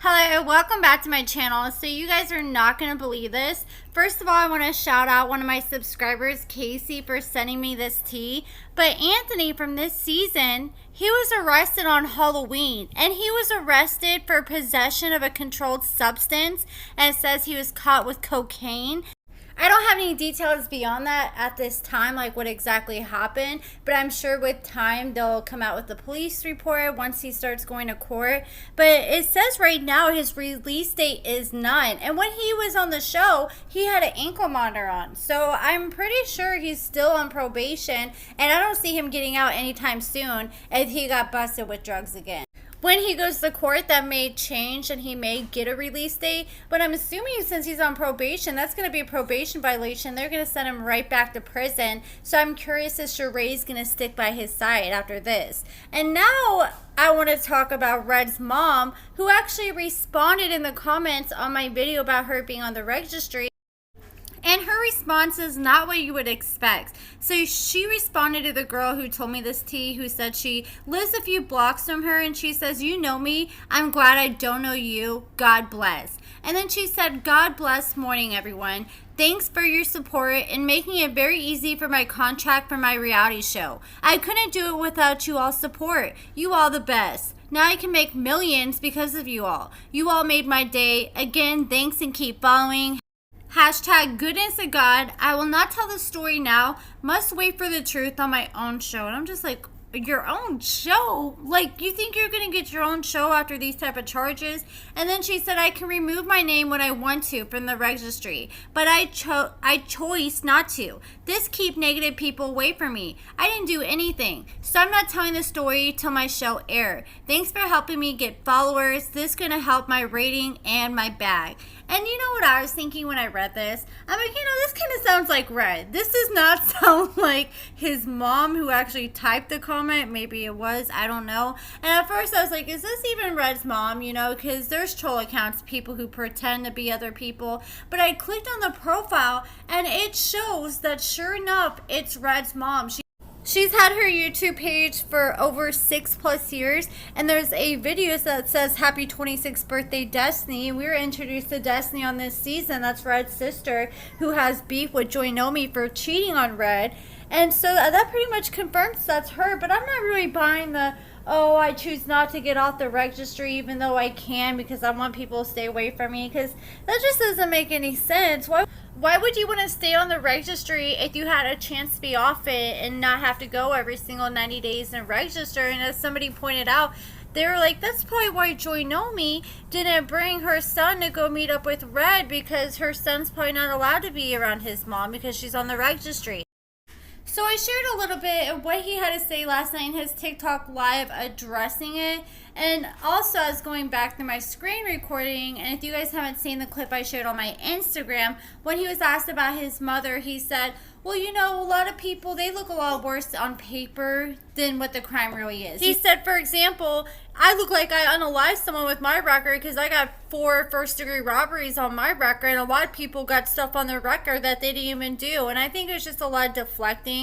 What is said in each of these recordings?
Hello, welcome back to my channel. So you guys are not going to believe this. First of all, I want to shout out one of my subscribers, Casey, for sending me this tea. But Anthony from this season, he was arrested on Halloween. And he was arrested for possession of a controlled substance. And it says he was caught with cocaine. I don't have any details beyond that at this time, like what exactly happened, but I'm sure with time they'll come out with the police report once he starts going to court. But it says right now his release date is none. And when he was on the show, he had an ankle monitor on. So I'm pretty sure he's still on probation, and I don't see him getting out anytime soon if he got busted with drugs again. When he goes to court, that may change and he may get a release date. But I'm assuming since he's on probation, that's going to be a probation violation. They're going to send him right back to prison. So I'm curious if Sheree's going to stick by his side after this. And now I want to talk about Red's mom, who actually responded in the comments on my video about her being on the registry. And her response is not what you would expect. So she responded to the girl who told me this tea, who said she lives a few blocks from her, and she says, "You know me. I'm glad I don't know you. God bless." And then she said, "God bless morning, everyone. Thanks for your support and making it very easy for my contract for my reality show. I couldn't do it without you all's support. You all the best. Now I can make millions because of you all. You all made my day. Again, thanks and keep following. Hashtag goodness of God. I will not tell the story now. Must wait for the truth on my own show." And I'm just like, your own show? Like, you think you're going to get your own show after these type of charges? And then she said, "I can remove my name when I want to from the registry, but I chose not to. This keep negative people away from me. I didn't do anything, so I'm not telling the story till my show air. Thanks for helping me get followers. This going to help my rating and my bag." And you know what I was thinking when I read this? I'm like, this kind of sounds like Red. This does not sound like his mom who actually typed the comment. Maybe it was. I don't know. And at first I was like, is this even Red's mom? Because there's troll accounts, people who pretend to be other people. But I clicked on the profile and it shows that sure enough, it's Red's mom. She's had her YouTube page for over 6+ years, and there's a video that says happy 26th birthday Destiny. We were introduced to Destiny on this season. That's Red's sister, who has beef with Joinomi for cheating on Red. And so that pretty much confirms that's her, but I'm not really buying the, "Oh, I choose not to get off the registry even though I can because I want people to stay away from me," because that just doesn't make any sense. Why would you want to stay on the registry if you had a chance to be off it and not have to go every single 90 days and register? And as somebody pointed out, they were like, that's probably why Joinomi didn't bring her son to go meet up with Red, because her son's probably not allowed to be around his mom because she's on the registry. So I shared a little bit of what he had to say last night in his TikTok live addressing it. And also I was going back through my screen recording, and if you guys haven't seen the clip I shared on my Instagram, when he was asked about his mother, he said, "Well, a lot of people, they look a lot worse on paper than what the crime really is." He said, for example, "I look like I unalived someone with my record because I got 4 first-degree robberies on my record, and a lot of people got stuff on their record that they didn't even do." And I think it was just a lot of deflecting.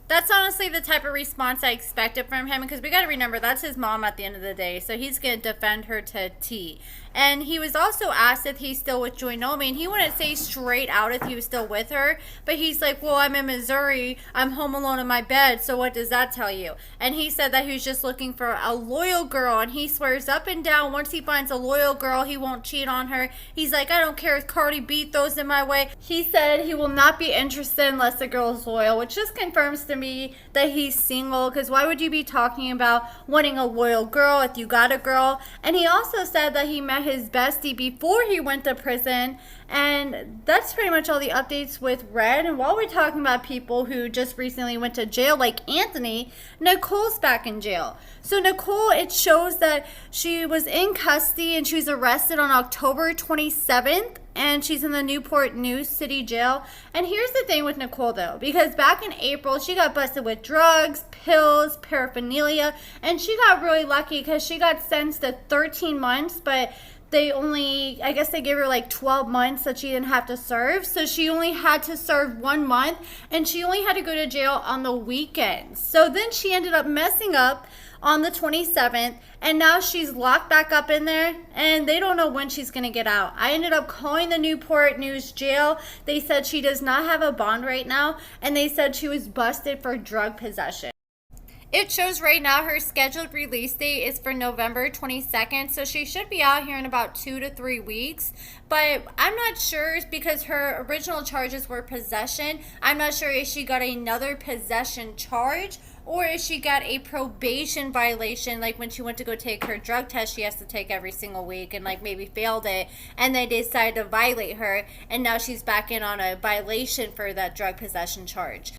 That's honestly the type of response I expected from him, because we got to remember that's his mom at the end of the day, so he's going to defend her to a T. And he was also asked if he's still with Joinomi, and he wouldn't say straight out if he was still with her, but he's like, "Well, I'm in Missouri, I'm home alone in my bed, so what does that tell you?" And he said that he was just looking for a loyal girl, and he swears up and down once he finds a loyal girl, he won't cheat on her. He's like, "I don't care if Cardi B throws in my way." He said he will not be interested unless the girl is loyal, which just confirms to me that he's single, because why would you be talking about wanting a loyal girl if you got a girl? And he also said that he met his bestie before he went to prison. And that's pretty much all the updates with Red. And while we're talking about people who just recently went to jail, like Anthony, Nicolle's back in jail. So Nicolle, it shows that she was in custody and she was arrested on October 27th. And she's in the Newport News City Jail. And here's the thing with Nicolle, though, because back in April, she got busted with drugs, pills, paraphernalia, and she got really lucky because she got sentenced to 13 months, but I guess they gave her like 12 months that she didn't have to serve. So she only had to serve 1 month, and she only had to go to jail on the weekends. So then she ended up messing up on the 27th, and now she's locked back up in there, and they don't know when she's going to get out. I ended up calling the Newport News jail. They said she does not have a bond right now, and they said she was busted for drug possession. It shows right now her scheduled release date is for November 22nd, so she should be out here in about 2 to 3 weeks. But I'm not sure because her original charges were possession. I'm not sure if she got another possession charge or if she got a probation violation, like when she went to go take her drug test she has to take every single week and like maybe failed it, and they decided to violate her, and now she's back in on a violation for that drug possession charge.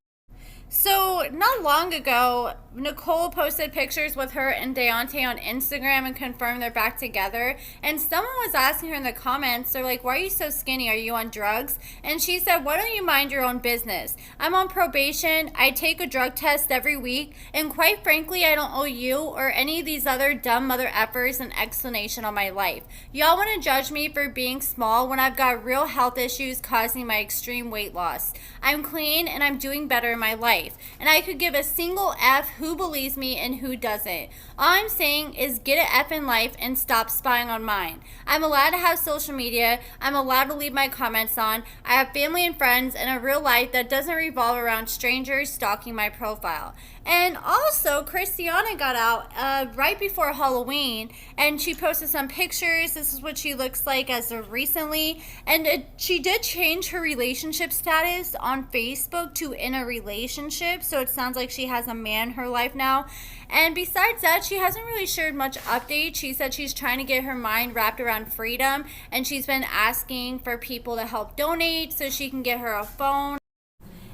So not long ago, Nicolle posted pictures with her and Deontay on Instagram and confirmed they're back together. And someone was asking her in the comments, they're like, why are you so skinny? Are you on drugs? And she said, why don't you mind your own business? I'm on probation. I take a drug test every week. And quite frankly, I don't owe you or any of these other dumb mother effers an explanation on my life. Y'all want to judge me for being small when I've got real health issues causing my extreme weight loss. I'm clean and I'm doing better in my life. And I could give a single F who believes me and who doesn't. All I'm saying is get an F in life and stop spying on mine. I'm allowed to have social media. I'm allowed to leave my comments on. I have family and friends and a real life that doesn't revolve around strangers stalking my profile. And also, Christiana got out right before Halloween, and she posted some pictures. This is what she looks like as of recently. And she did change her relationship status on Facebook to in a relationship, so it sounds like she has a man in her life now. And besides that, she hasn't really shared much updates. She said she's trying to get her mind wrapped around freedom, and she's been asking for people to help donate so she can get her a phone.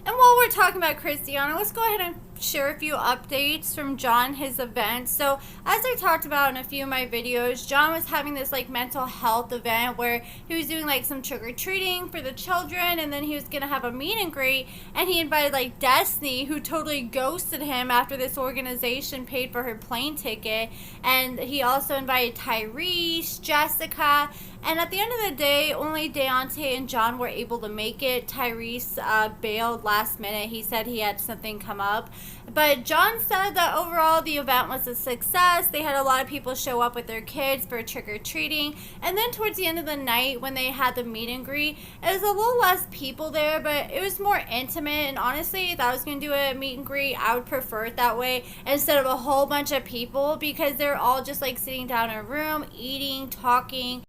And while we're talking about Christiana, let's go ahead and share a few updates from John, his event. So as I talked about in a few of my videos, John was having this like mental health event where he was doing like some trick-or-treating for the children, and then he was gonna have a meet and greet, and he invited like Destiny, who totally ghosted him after this organization paid for her plane ticket. And he also invited Tyrese, Jessica, and at the end of the day, only Deontay and John were able to make it. Tyrese bailed last minute. He said he had something come up. But John said that overall the event was a success. They had a lot of people show up with their kids for trick-or-treating. And then towards the end of the night when they had the meet and greet, it was a little less people there, but it was more intimate. And honestly, if I was going to do a meet and greet, I would prefer it that way instead of a whole bunch of people, because they're all just like sitting down in a room, eating, talking,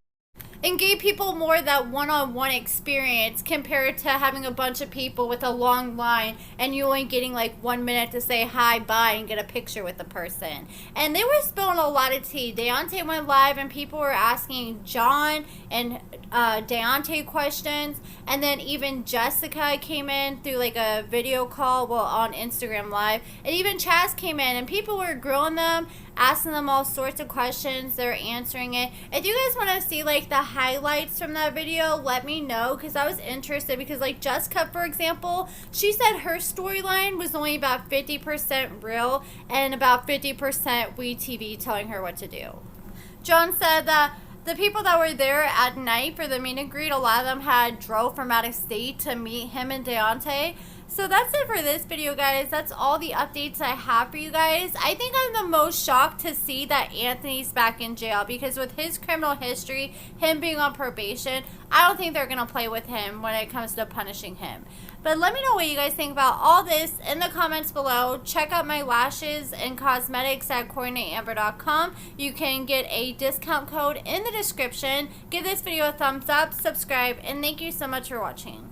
and gave people more that one-on-one experience compared to having a bunch of people with a long line and you only getting like 1 minute to say hi, bye, and get a picture with the person. And they were spilling a lot of tea. Deontay went live and people were asking John and Deontay questions, and then even Jessica came in through like a video call, well, on Instagram Live, and even Chaz came in and people were grilling them, asking them all sorts of questions. They're answering it. If you guys want to see like the highlights from that video, let me know, because I was interested, because like Jessica, for example, she said her storyline was only about 50% real and about 50% WeTV telling her what to do. John said that the people that were there at night for the meet and greet, a lot of them had drove from out of state to meet him and Deontay. So that's it for this video, guys. That's all the updates I have for you guys. I think I'm the most shocked to see that Anthony's back in jail, because with his criminal history, him being on probation, I don't think they're going to play with him when it comes to punishing him. But let me know what you guys think about all this in the comments below. Check out my lashes and cosmetics at AccordingtoAmber.com. You can get a discount code in the description. Give this video a thumbs up, subscribe, and thank you so much for watching.